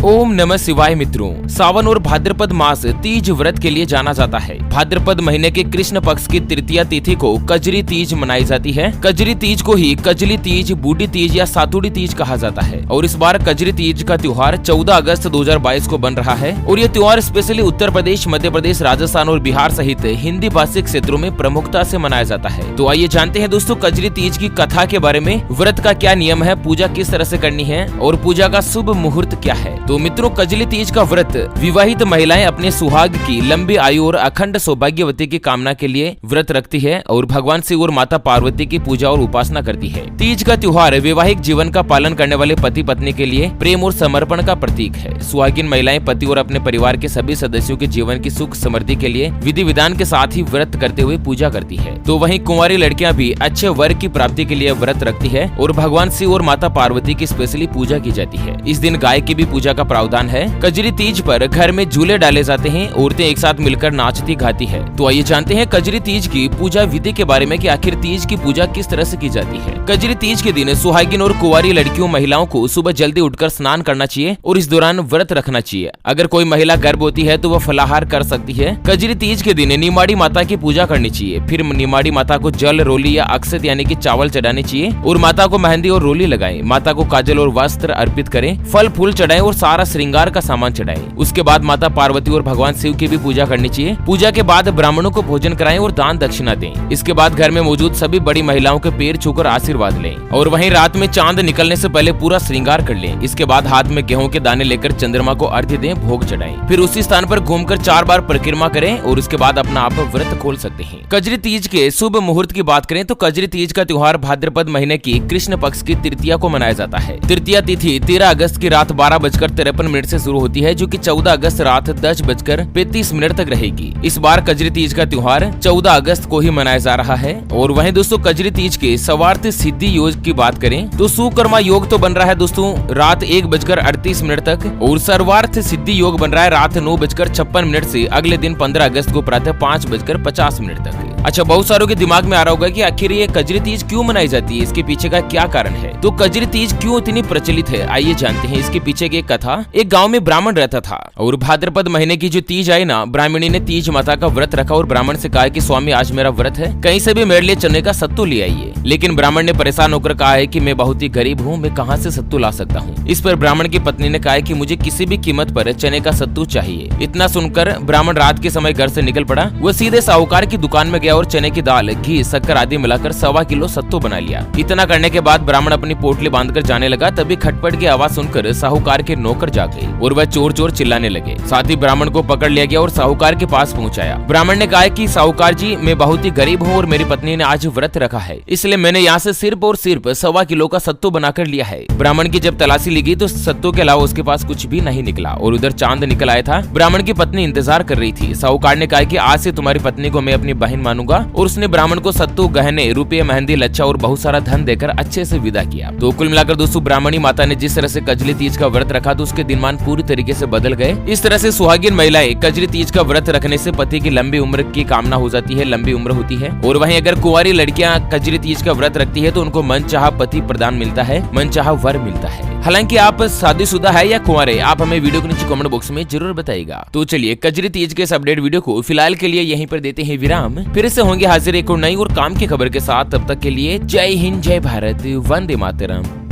ओम नमः शिवाय मित्रों, सावन और भाद्रपद मास तीज व्रत के लिए जाना जाता है। भाद्रपद महीने के कृष्ण पक्ष की तृतीया तिथि को कजरी तीज मनाई जाती है। कजरी तीज को ही कजली तीज, बूढ़ी तीज या सातुड़ी तीज कहा जाता है और इस बार कजरी तीज का त्योहार 14 अगस्त 2022 को बन रहा है और ये त्योहार स्पेशली उत्तर प्रदेश, मध्य प्रदेश, राजस्थान और बिहार सहित हिंदी भाषी क्षेत्रों में प्रमुखता से मनाया जाता है। तो आइए जानते हैं दोस्तों कजरी तीज की कथा के बारे में। व्रत का क्या नियम है, पूजा किस तरह से करनी है और पूजा का शुभ मुहूर्त क्या है। तो मित्रों, कजली तीज का व्रत विवाहित महिलाएं अपने सुहाग की लंबी आयु और अखंड सौभाग्यवती की कामना के लिए व्रत रखती है और भगवान शिव और माता पार्वती की पूजा और उपासना करती है। तीज का त्योहार वैवाहिक जीवन का पालन करने वाले पति पत्नी के लिए प्रेम और समर्पण का प्रतीक है। सुहागिन महिलाएं पति और अपने परिवार के सभी सदस्यों के जीवन की सुख समृद्धि के लिए विधि विधान के साथ ही व्रत करते हुए पूजा करती है। तो वहीं कुंवारी लड़कियां भी अच्छे वर की प्राप्ति के लिए व्रत रखती है और भगवान शिव और माता पार्वती की स्पेशली पूजा की जाती है। इस दिन गाय की भी पूजा का प्रावधान है। कजरी तीज पर घर में झूले डाले जाते हैं, औरतें एक साथ मिलकर नाचती गाती है। तो आइए जानते हैं कजरी तीज की पूजा विधि के बारे में कि आखिर तीज की पूजा किस तरह से की जाती है। कजरी तीज के दिन सुहागिन और कुंवारी लड़कियों महिलाओं को सुबह जल्दी उठकर स्नान करना चाहिए और इस दौरान व्रत रखना चाहिए। अगर कोई महिला गर्भवती है तो वह फलाहार कर सकती है। कजरी तीज के दिन निमाड़ी माता की पूजा करनी चाहिए। फिर निमाड़ी माता को जल, रोली या अक्षत यानी कि चावल चढ़ाने चाहिए और माता को मेहंदी और रोली लगाएं। माता को काजल और वस्त्र अर्पित करें, फल फूल चढ़ाएं और सारा श्रृंगार का सामान चढ़ाएं। उसके बाद माता पार्वती और भगवान शिव की भी पूजा करनी चाहिए। पूजा के बाद ब्राह्मणों को भोजन कराएं और दान दक्षिणा दें। इसके बाद घर में मौजूद सभी बड़ी महिलाओं के पैर छूकर आशीर्वाद लें और वहीं रात में चांद निकलने से पहले पूरा श्रृंगार कर लें। इसके बाद हाथ में गेहूं के दाने लेकर चंद्रमा को अर्घ्य दें, भोग चढ़ाएं। फिर उसी स्थान पर घूमकर 4 बार परिक्रमा करें और उसके बाद अपना आप व्रत खोल सकते हैं। कजरी तीज के शुभ मुहूर्त की बात करें तो कजरी तीज का त्योहार भाद्रपद महीने की कृष्ण पक्ष की तृतीया को मनाया जाता है। तृतीया तिथि 13 अगस्त की रात 12:53 से शुरू होती है, जो कि 14 अगस्त रात 10:35 तक रहेगी। इस बार कजरी तीज का त्योहार 14 अगस्त को ही मनाया जा रहा है। और वहीं दोस्तों कजरी तीज के सर्वार्थ सिद्धि योग की बात करें तो सुकर्मा योग तो बन रहा है दोस्तों रात 1:38 तक और सर्वार्थ सिद्धि योग बन रहा है रात 9:56 से अगले दिन 15 अगस्त को प्रातः 5:50 तक। अच्छा, बहुत सारों के दिमाग में आ रहा होगा कि आखिर ये कजरी तीज क्यों मनाई जाती है, इसके पीछे का क्या कारण है। तो कजरी तीज क्यों इतनी प्रचलित है, आइए जानते हैं इसके पीछे की एक कथा। एक गांव में ब्राह्मण रहता था और भाद्रपद महीने की जो तीज आई ना, ब्राह्मणी ने तीज माता का व्रत रखा और ब्राह्मण से कहा कि स्वामी आज मेरा व्रत है, कहीं से भी मेरे लिए चने का सत्तू ले आइए। लेकिन ब्राह्मण ने परेशान होकर कहा है कि मैं बहुत ही गरीब हूँ, मैं कहाँ से सत्तू ला सकता हूँ। इस पर ब्राह्मण की पत्नी ने कहा है कि मुझे किसी भी कीमत पर चने का सत्तू चाहिए। इतना सुनकर ब्राह्मण रात के समय घर से निकल पड़ा। वह सीधे साहूकार की दुकान में गया और चने की दाल, घी, शक्कर आदि मिलाकर 1.25 किलो सत्तू बना लिया। इतना करने के बाद ब्राह्मण अपनी पोटली बांधकर जाने लगा, तभी खटपट की आवाज सुनकर साहूकार के नौकर जाग गए और वह चोर चोर चिल्लाने लगे। साथ ही ब्राह्मण को पकड़ लिया गया और साहूकार के पास पहुंचाया। ब्राह्मण ने कहा कि साहूकार जी, मैं बहुत ही गरीब हूँ और मेरी पत्नी ने आज व्रत रखा है, इसलिए मैंने यहाँ से सिर्फ और सिर्फ 1.25 किलो का सत्तू बनाकर लिया है। ब्राह्मण की जब तलाशी ली गई तो सत्तू के अलावा उसके पास कुछ भी नहीं निकला और उधर चांद निकल आया था। ब्राह्मण की पत्नी इंतजार कर रही थी। साहूकार ने कहा कि आज से तुम्हारी पत्नी को मैं अपनी बहन मानूंगा और उसने ब्राह्मण को सत्तू, गहने, रुपये, मेहंदी, लच्छा और बहुत सारा धन देकर अच्छे से विदा किया। तो कुल मिलाकर दोस्तों ब्राह्मणी माता ने जिस तरह से कजली तीज का व्रत रखा तो उसके दिनमान पूरी तरीके से बदल गए। इस तरह से सुहागिन महिलाएं कजली तीज का व्रत रखने से पति की लंबी उम्र की कामना हो जाती है, लंबी उम्र होती है। और वहीं अगर कुंवारी लड़कियां कजली तीज का व्रत रखती है तो उनको मनचाहा पति प्रदान मिलता है, मनचाहा वर मिलता है। हालांकि आप शादीशुदा है या कुंवारे, आप हमें वीडियो के नीचे कमेंट बॉक्स में जरूर बताइएगा। तो चलिए कजरी तीज के इस अपडेट वीडियो को फिलहाल के लिए यहीं पर देते हैं विराम। फिर से होंगे हाजिर एक और नई और काम की खबर के साथ। तब तक के लिए जय हिंद, जय भारत, वंदे मातरम।